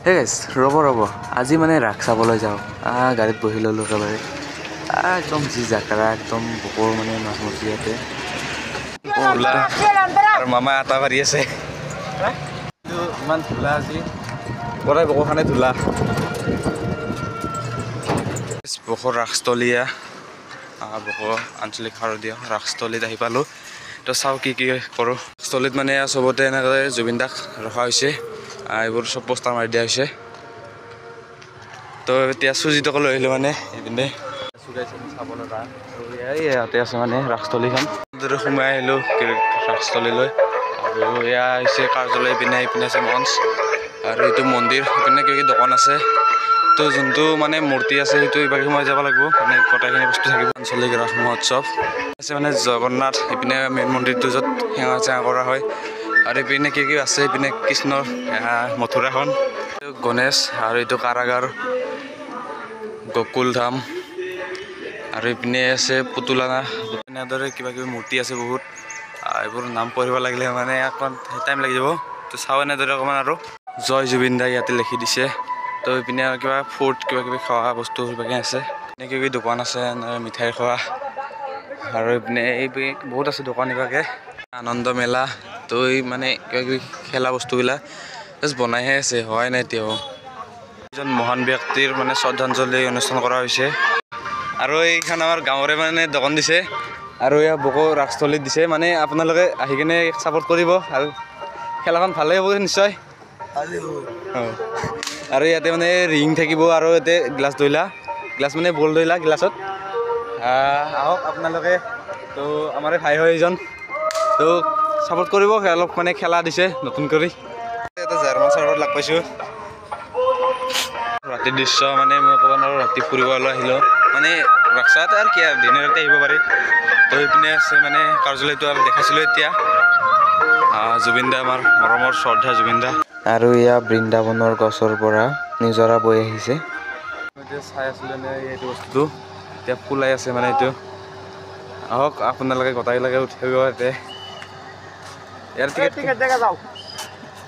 Hey guys, ৰ'ব আজি মানে ৰাস চাবলৈ যাওঁ গাড়ীত বহি ল'লোঁ একেবাৰে একদম যি জাকাৰা একদম বকৰ মানে মাজমজি ইয়াতে আৰু মামা আটা মাৰি আছে ইমান ধূলা আজি গোটেই বকৰখানে ধূলা বকৰ ৰাসস্থলীয়া বকৰ আঞ্চলিক শাৰদীয় ৰাসস্থলীত আহি পালোঁ তো চাওঁ কি কৰোঁ স্থলীত মানে চবতে এনেকৈ জুবিন দাক ৰখা হৈছে এইবোৰ চব পোষ্টাৰ মাৰি দিয়া হৈছে তো এতিয়া সুজিতক লৈ আহিলোঁ মানে এইপিনে চাব লগা ইয়াতে আছে মানে ৰাসস্থলীখন সোমাই আহিলোঁ ৰাসস্থলীলৈ আৰু এয়া হৈছে কাৰ্যালয় পিনে এইপিনে আছে মঞ্চ আৰু এইটো মন্দিৰ এইপিনে কিবা দোকান আছে তো যোনটো মানে মূৰ্তি আছে সেইটো এইবাৰ সোমাই যাব লাগিব মানে গোটেইখিনি বস্তু থাকিব আঞ্চলিক ৰাস মহোৎসৱ আছে মানে জগন্নাথ এইপিনে মেইন মন্দিৰটো য'ত সেৱা চেৱা কৰা হয় আৰু এইপিনে কি আছে এইপিনে কৃষ্ণৰ মথুৰাখন গণেশ আৰু এইটো কাৰাগাৰ গকুল ধাম আৰু এইপিনে আছে পুতলা এনেদৰে কিবা কিবি মূৰ্তি আছে বহুত এইবোৰ নাম পঢ়িব লাগিলে মানে অকণমান টাইম লাগি যাব তো চাওঁ এনেদৰে অকণমান আৰু জয় জুবিন দা ইয়াতে লিখি দিছে তো এইপিনে আৰু কিবা ফুড কিবা কিবি খোৱা বস্তু কিবাকিবি আছে এনে কিবি দোকান আছে মিঠাই খোৱা আৰু এইপিনে এইপিনে বহুত আছে দোকান কিবাকে আনন্দ মেলা তো এই মানে কিবা কিবি খেলা বস্তুবিলাক জাষ্ট বনাইহে আছে হোৱাই নাই এতিয়াও এজন মহান ব্যক্তিৰ মানে শ্ৰদ্ধাঞ্জলি অনুষ্ঠান কৰা হৈছে আৰু এইখন আমাৰ গাঁৱৰে মানে দোকান দিছে আৰু এয়া বকো ৰাসস্থলীত দিছে মানে আপোনালোকে আহি কিনে ছাপোৰ্ট কৰিব আৰু খেলাখন ভালেই হ'ব নিশ্চয় আৰু ইয়াতে মানে ৰিং থাকিব আৰু ইয়াতে গ্লাছ ধৰিলা গ্লাছ মানে বল ধৰিলা গ্লাছত আহক আপোনালোকে তো আমাৰ ভাই হয় এজন তো ছাপোৰ্ট কৰিব অলপ মানে খেলা দিছে নতুন কৰি এটা জাৰ্মান চাৰ্ভত লগ পাইছোঁ ৰাতিৰ দৃশ্য মানে মই ক'ব নোৱাৰোঁ ৰাতি ফুৰিবলৈ আহিলোঁ মানে ৰাস্তাত আৰু কি আৰু দিনে ৰাতি আহিব পাৰি তো সেইপিনে আছে মানে কাৰ্যালয়টো আৰু দেখাইছিলোঁ এতিয়া জুবিন দা আমাৰ মৰমৰ শ্ৰদ্ধা জুবিন দা আৰু এয়া বৃন্দাবনৰ গছৰ পৰা নিজৰা বৈ আহিছে এতিয়া চাই আছিলোঁ নে এইটো বস্তুটো এতিয়া ফুলাই আছে মানে এইটো আহক আপোনালোকে গোটাইলৈকে উঠিব ইয়াতে ইয়াৰ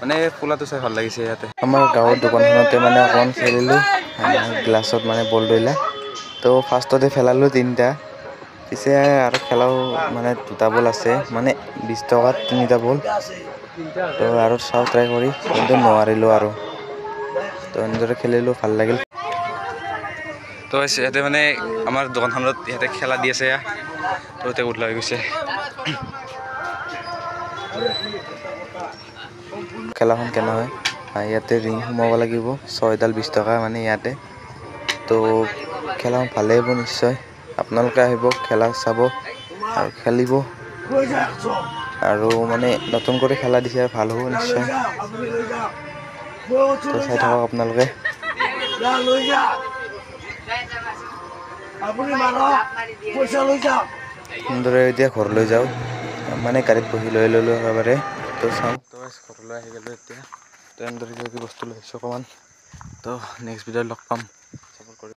মানে ফুলাটো চাই ভাল লাগিছে ইয়াতে আমাৰ গাঁৱৰ দোকানখনতে মানে অকণমান খেলিলোঁ গ্লাছত মানে বল ধৰিলা তো ফাৰ্ষ্টতে পেলালোঁ 3টা পিছে আৰু খেলাও মানে 2টা বল আছে মানে 20 টকাত 3টা বল তো আৰু চাওঁ ট্ৰাই কৰি কিন্তু নোৱাৰিলোঁ আৰু তো এনেদৰে খেলিলোঁ ভাল লাগিল তো ইয়াতে মানে আমাৰ দোকানখনত ইয়াতে খেলা দি আছে তো এতিয়া উঠলা হৈ গৈছে খেলাখন কেনে হয় ইয়াতে ৰিং সোমাব লাগিব 6ডাল 20 টকা মানে ইয়াতে তো খেলাখন ভালেই হ'ব নিশ্চয় আপোনালোকে আহিব খেলা চাব আৰু খেলিব আৰু মানে নতুন কৰি খেলা দিছে আৰু ভাল হ'ব নিশ্চয় তো চাই থাকক আপোনালোকে সুন্দৰে এতিয়া ঘৰলৈ যাওঁ মানে গাড়ীত বহি লৈ ল'লোঁ একেবাৰে তো চাওঁ তো ঘৰলৈ আহি গ'লোঁ এতিয়া তো এনেদৰে কিবা কিবি বস্তু লৈছোঁ অকণমান তো নেক্সট ভিডিঅ'ত লগ পাম